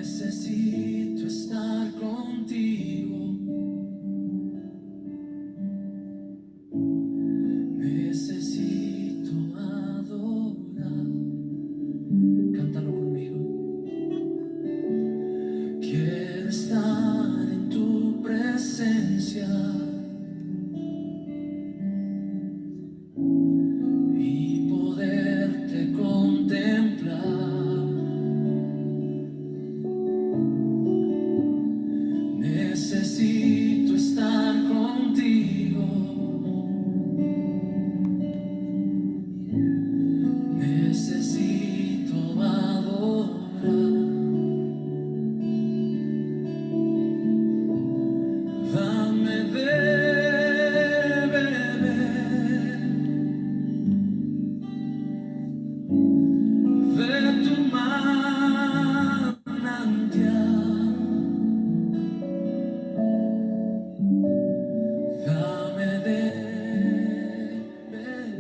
Necesito estar contigo. Necesito adorar. Cántalo conmigo. Quiero estar en tu presencia y poderte contemplar. Necesito estar contigo. Necesito adorar. Dame de beber de tu manantial. Dame de beber.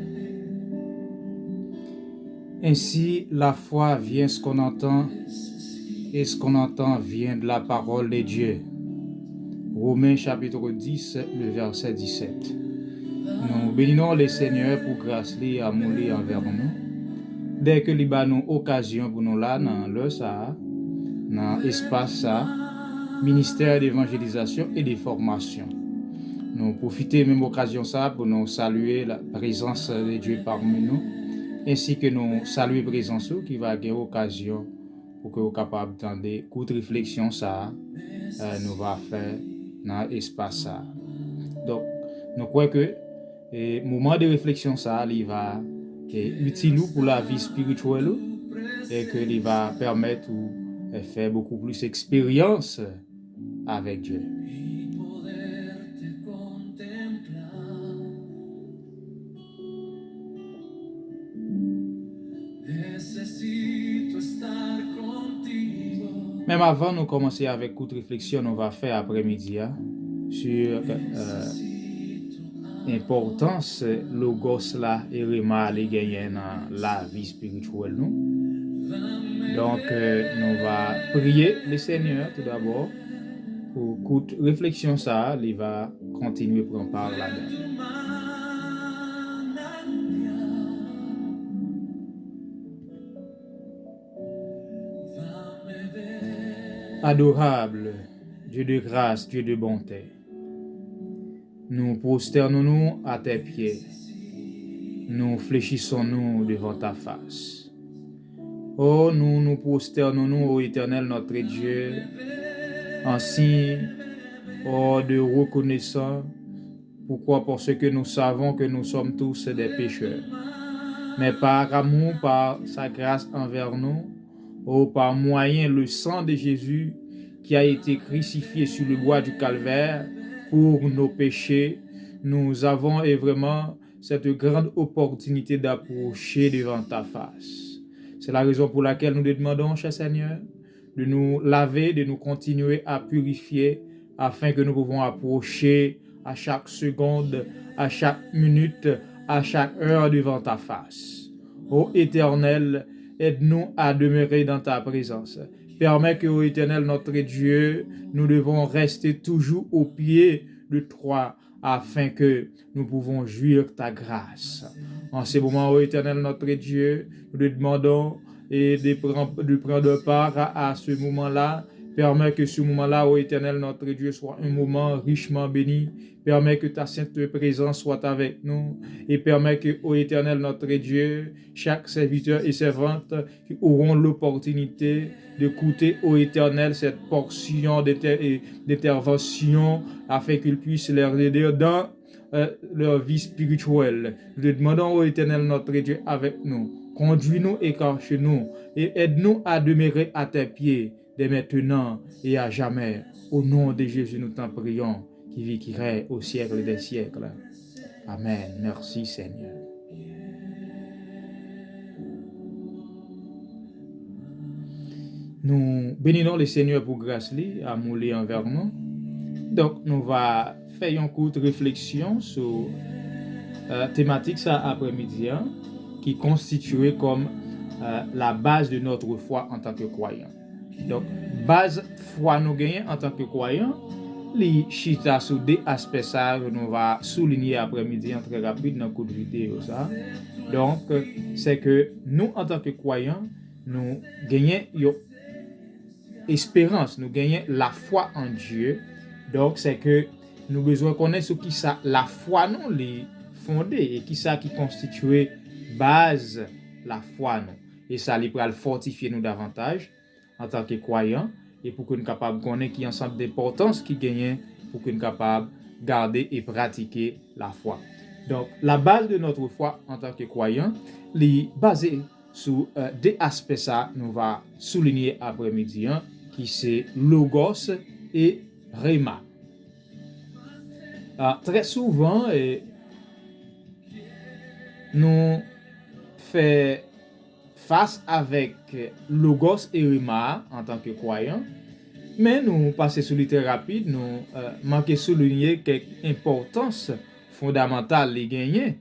Ainsi, la foi vient ce qu'on entend, et ce qu'on entend vient de la parole de Dieu. Romains chapitre 10, le verset 17. Nous bénissons le Seigneur pour grâce li amour li envers nous. Dès que li ba nous occasion pour nous là dans le ça, dans espace ça, ministère d'évangélisation et de formation. Nous profitons même occasion ça pour nous saluer la présence de Dieu parmi nous, ainsi que nous saluer la présence qui va avoir occasion pour que vous capable d'entendre courte réflexion ça nous va faire dans l'espace ça. Donc nous croyons que le moment de réflexion ça il va utile pour la vie spirituelle et que il va permettre de faire beaucoup plus d'expérience avec Dieu. Y poderte contemplar. Necesito estar contigo. Même avant de commencer avec courte réflexion, on va faire après-midi sur l'importance logos là et rema les gagner dans la vie spirituelle nous. Donc nous va prier le Seigneur tout d'abord pour courte réflexion ça, il va continuer prendre part là-dedans. Adorable, Dieu de grâce, Dieu de bonté, nous prosternons-nous à tes pieds, nous fléchissons-nous devant ta face. Oh, nous nous prosternons-nous au Éternel notre Dieu, en signe de reconnaissance. Pourquoi? Parce que nous savons que nous sommes tous des pécheurs. Mais par amour, par sa grâce envers nous, par moyen le sang de Jésus qui a été crucifié sur le bois du calvaire pour nos péchés, nous avons vraiment cette grande opportunité d'approcher devant ta face. C'est la raison pour laquelle nous te demandons, cher Seigneur, de nous laver, de nous continuer à purifier afin que nous pouvons approcher à chaque seconde, à chaque minute, à chaque heure devant ta face. Ô Éternel, aide-nous à demeurer dans ta présence. Permets que, ô Éternel, notre Dieu, nous devons rester toujours au pied de toi afin que nous pouvons jouir ta grâce. En ce moment, ô Éternel, notre Dieu, nous te demandons de prendre part à ce moment-là. Permets que ce moment-là, ô Éternel, notre Dieu, soit un moment richement béni. Permets que ta sainte présence soit avec nous et permets que, ô Éternel, notre Dieu, chaque serviteur et servante qui auront l'opportunité d'écouter, ô Éternel, cette portion d'intervention afin qu'ils puissent leur aider dans leur vie spirituelle. Nous te demandons, ô Éternel, notre Dieu, avec nous. Conduis-nous, écorche-nous et aide-nous à demeurer à tes pieds dès maintenant et à jamais. Au nom de Jésus, nous t'en prions, qui vit, qui règne au siècle des siècles. Amen. Merci Seigneur. Nous bénissons le Seigneur pour grâce li, amour li envers nous. Donc, nous va faire une courte réflexion sur thématique ça après-midi, qui constituait comme la base de notre foi en tant que croyant. Donc, base foi nous gagnons en tant que croyants, les chita sous des aspects ça nous va souligner après-midi en très rapide dans le coup de vidéo ça. Donc, c'est que nous en tant que croyants, nous gagnons une espérance, nous gagnons la foi en Dieu. Donc, c'est que nous besoin connaître ce qui ça la foi nous les fondée et qui ça qui constitue base la foi nous. Et ça li pral fortifier nous davantage en tant que croyants et pour que nous capables connaître qui ensemble d'importance qui gagne pour que nous capables garder et pratiquer la foi. Donc la base de notre foi en tant que croyants est basée sur des aspects ça nous va souligner après-midi hein, qui c'est logos et rhéma. Très souvent nous fait face avec logos et rhéma en tant que croyants. Mais nous passer sur le très rapide, nous manquons souligner quelques importance fondamentale les gagner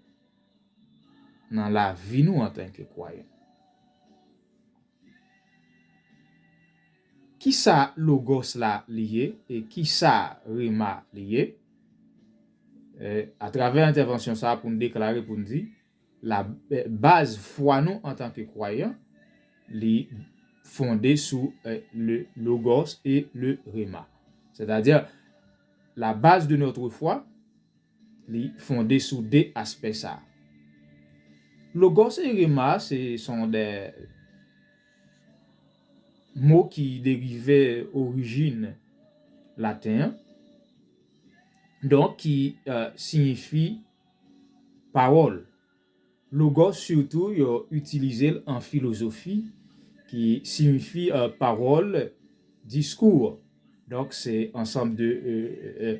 dans la vie nous en tant que croyants. Qui ça logos là lié et qui ça rhéma lié? À travers l'intervention ça pour nous déclarer pour nous dire la base foi nous en tant que croyants les fondée sur le logos et le rhéma. C'est-à-dire la base de notre foi est fondée sur deux aspects ça. Logos et rhéma ce sont des mots qui dérivaient origine latin donc qui signifie parole. Logos surtout utilisé en philosophie qui signifie parole, discours. Donc c'est ensemble de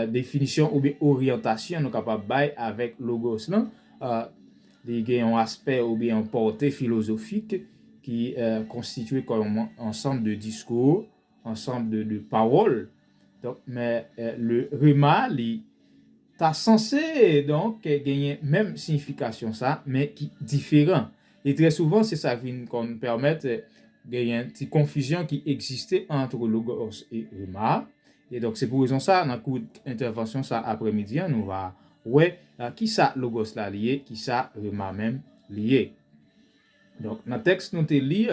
définitions ou bien orientation nous capable bailler avec logos là. Il y a un aspect ou bien un portée philosophique qui constitué comme un ensemble de discours, ensemble de paroles. Donc, mais le rhéma, il est censé donc gagner même signification ça, mais qui différent. Et très souvent, c'est ça qui nous permet de gagner une petite confusion qui existait entre logos et rhéma. Et donc, c'est pour raison ça, dans le cours d'intervention ça après-midi, nous va ouais qui ça logos là lié, qui ça rhéma même lié. Donc, dans le texte, nous te lit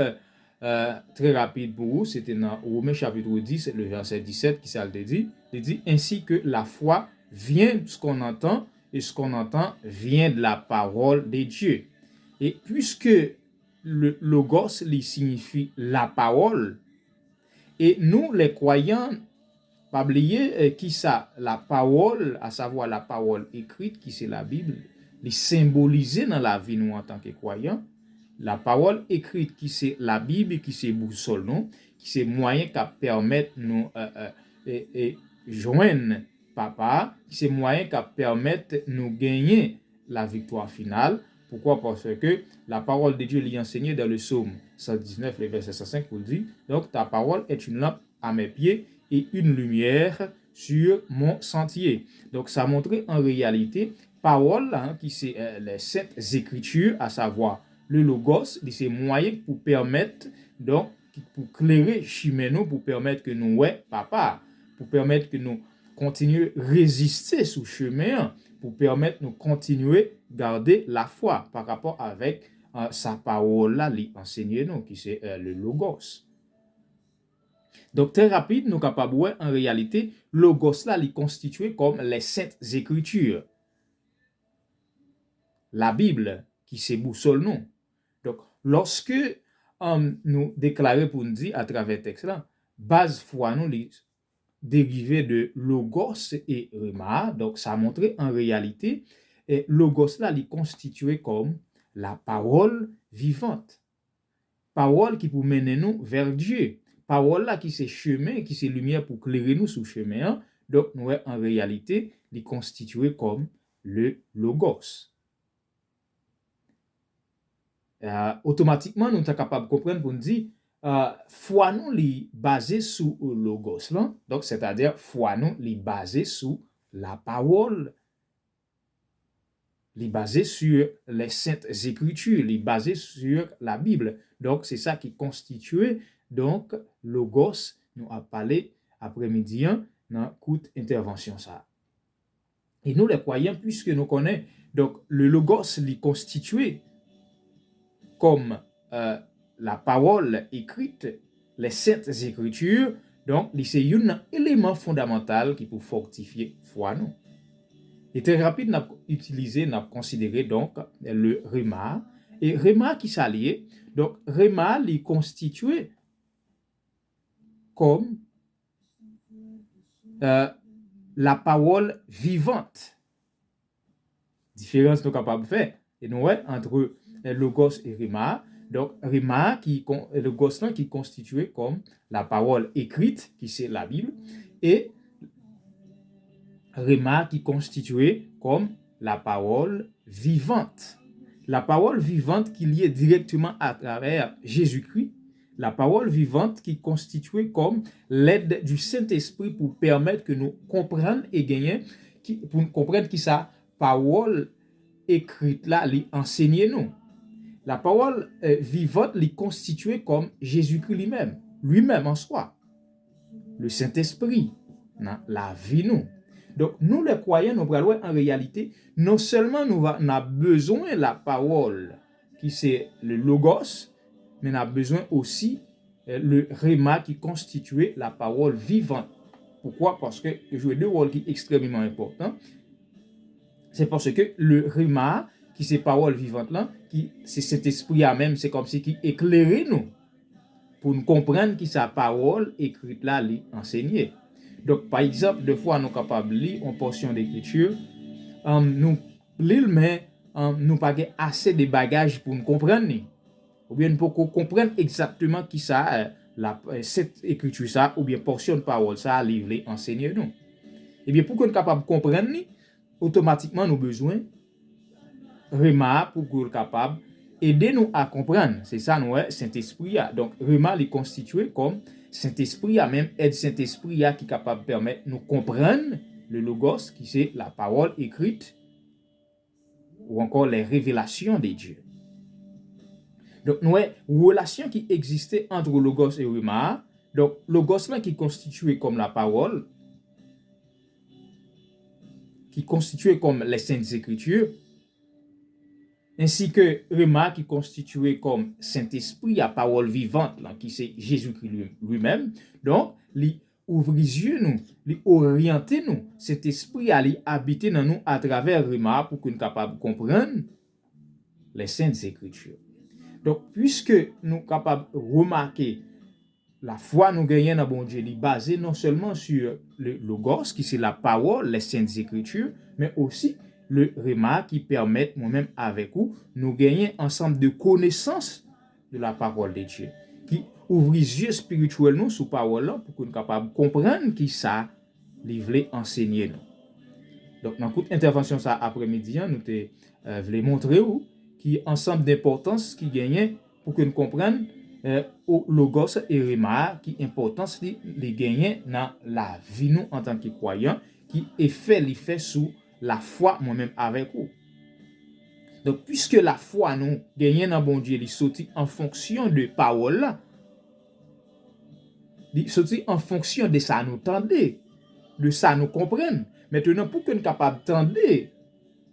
très rapide pour vous, c'était dans Romains chapitre 10, le verset 17 qui ça le dit. Il dit ainsi que la foi vient de ce qu'on entend et ce qu'on entend vient de la parole de Dieu. Et puisque le logos lui signifie la parole, et nous les croyants, pas oublier qui ça la parole, à savoir la parole écrite qui c'est la Bible, les symboliser dans la vie nous en tant que croyants. La parole écrite qui c'est la Bible, qui c'est boussole nous, qui c'est moyen qui permettre nous joindre papa, qui c'est moyen qui permettre nous gagner la victoire finale. Pourquoi? Parce que la parole de Dieu l'y enseignée dans le psaume 119, le verset 105, pour dire donc ta parole est une lampe à mes pieds et une lumière sur mon sentier. Donc ça montre en réalité parole hein, qui c'est les saintes écritures, à savoir le logos, c'est moyen pour permettre donc pour clairer chemin nous, pour permettre que nous ouais papa, pour permettre que nous continuer résister sous chemin, pour permettre nous continuer garder la foi par rapport avec sa parole là li enseigner nous qui c'est le logos. Donc très rapide nous capable ouais en réalité logos là li constitué comme les saintes écritures. La Bible qui c'est boussole nous. Donc, lorsque nous déclarons pour nous dire à travers le texte là, base foi nous dérivé de logos et rhéma, donc ça montre en réalité et logos là est constitué comme la parole vivante, parole qui peut mener nous vers Dieu, parole là qui c'est chemin, qui c'est lumière pour clairer nous sur chemin. Hein? Donc nous en réalité est constitué comme le logos. Automatiquement nous sommes capables de comprendre pour nous dire foi nous li basé sur logos là, donc c'est-à-dire foi nous li basé sur la parole, li basé sur les saintes écritures, li basé sur la Bible. Donc c'est ça qui constitue Donc, Logos nous a parlé après-midi dans toute intervention ça. Et nous les croyants, puisque nous connaissons, donc le Logos est constitué comme la parole écrite, les saintes écritures, donc c'est un élément fondamental qui peut fortifier foi nous. Et très rapide, n'a utilisé, n'a considéré donc le Rema. Et Rema qui s'allie, donc Rema est constitué comme la parole vivante. Différence nous capable de faire. Et nous entre Logos et Rema. Donc Rema Logos qui est constitué comme la parole écrite, qui c'est la Bible, et Rema qui est constitué comme la parole vivante. La parole vivante qui est liée directement à travers Jésus-Christ. La parole vivante qui est constituée comme l'aide du Saint-Esprit pour permettre que nous comprenions et gagnions, pour nous comprendre qui sa parole écrite là, enseigne nous. La parole vivante est constituée comme Jésus-Christ lui-même en soi. Le Saint-Esprit, la vie nous. Donc, nous les croyants, nous allons en réalité, non seulement nous avons besoin de la parole, qui c'est le Logos, mais nous avons besoin aussi le Rema qui constitue la parole vivante. Pourquoi? Parce que je joue deux rôles qui sont extrêmement importants. C'est parce que le Rema, qui c'est parole vivante là, qui c'est cet esprit à même, c'est comme si qui éclairait nous pour nous comprendre qui sa parole écrite là, enseignée. Donc, par exemple, des fois, nous sommes capables de lire une portion d'écriture, nous lisons, mais nous n'avons pas assez de bagages pour nous comprendre. Ou bien pour comprendre exactement qui ça, cette écriture ça, ou bien portion de parole ça, livré, enseigner nous. Et bien, pour qu'on soit capable de comprendre, automatiquement, nous avons besoin de Rema pour qu'on soit capable d'aider nous à comprendre. C'est ça, nous, Saint-Esprit. Donc, Rema est constitué comme Saint-Esprit, même aide Saint-Esprit qui est capable de permettre de nous comprendre le Logos, qui c'est la parole écrite, ou encore les révélations de Dieu. Donc, nous avons une relation qui existait entre Logos et Rema. Donc, Logos là qui est constitué comme la parole, qui est constitué comme les Saintes Écritures, ainsi que Rema qui est constitué comme Saint-Esprit, la parole vivante, là, qui c'est Jésus-Christ lui-même. Donc, il ouvre les yeux nous, il oriente nous, cet esprit à habiter dans nous à travers Rema pour qu'on soit capable de comprendre les Saintes Écritures. Donc, puisque nous sommes capables de remarquer la foi nous gagnons dans bon Dieu, basée non seulement sur le Logos, qui c'est la parole, les Saintes Écritures, mais aussi le Rema qui permet, moi-même avec vous, nous gagner ensemble de connaissances de la parole de Dieu, qui ouvre les yeux spirituels nous sous parole pour qu'on soit capable de comprendre qui ça, livré, enseigner nous. Donc, dans toute intervention ça après-midi, nous voulons montrer où qui ensemble d'importance qui gagne pour que nous comprenions au Logos et Rema qui importance les gagner dans la vie nous en tant que croyants qui est fait sous la foi moi-même avec vous. Donc puisque la foi nous gagne dans bon Dieu, il sorti en fonction de parole là, il sorti en fonction de ça nous tendez, de ça nous comprendre. Maintenant pour que nous capable tendre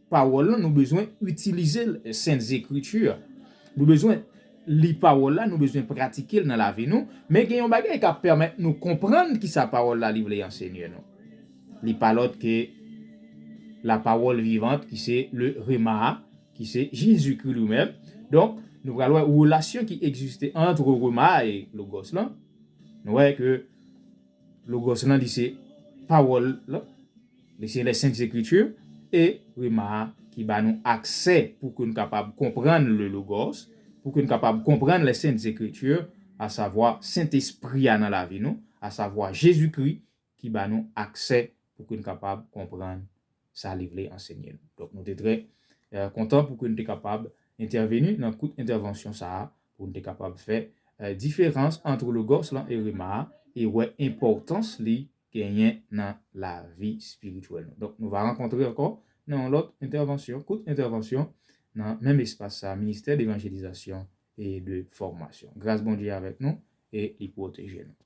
parole là, nous besoin utiliser les saintes écritures. Nous besoin les paroles là, nous besoin pratiquer dans la vie nous, mais il y a un bagage qui permet nous comprendre qui sa parole là livre enseigner nous. Les paroles que la parole vivante qui c'est le Rema, qui c'est Jésus-Christ lui-même. Donc, nous allons une relation qui existait entre Rema et Logos là. Nous voyons que Logos là c'est parole là, c'est les saintes écritures et Rema qui va nous accès pour que nous capables de comprendre le Logos, pour que nous capables de comprendre les saintes écritures, à savoir Saint-Esprit dans la vie nous, à savoir Jésus-Christ qui va nous accès pour que nous capables de comprendre ça livre enseigner. Donc nous sommes très contents pour que nous soyons capables d'intervenir dans toute intervention ça pour nous soyons capables de faire différence entre Logos là et Rema et ouais importance li gagner dans la vie spirituelle. Donc nous allons rencontrer encore dans l'autre intervention, courte intervention dans le même espace, ça, ministère d'évangélisation et de formation. Grâce bon Dieu avec nous et il protège nous.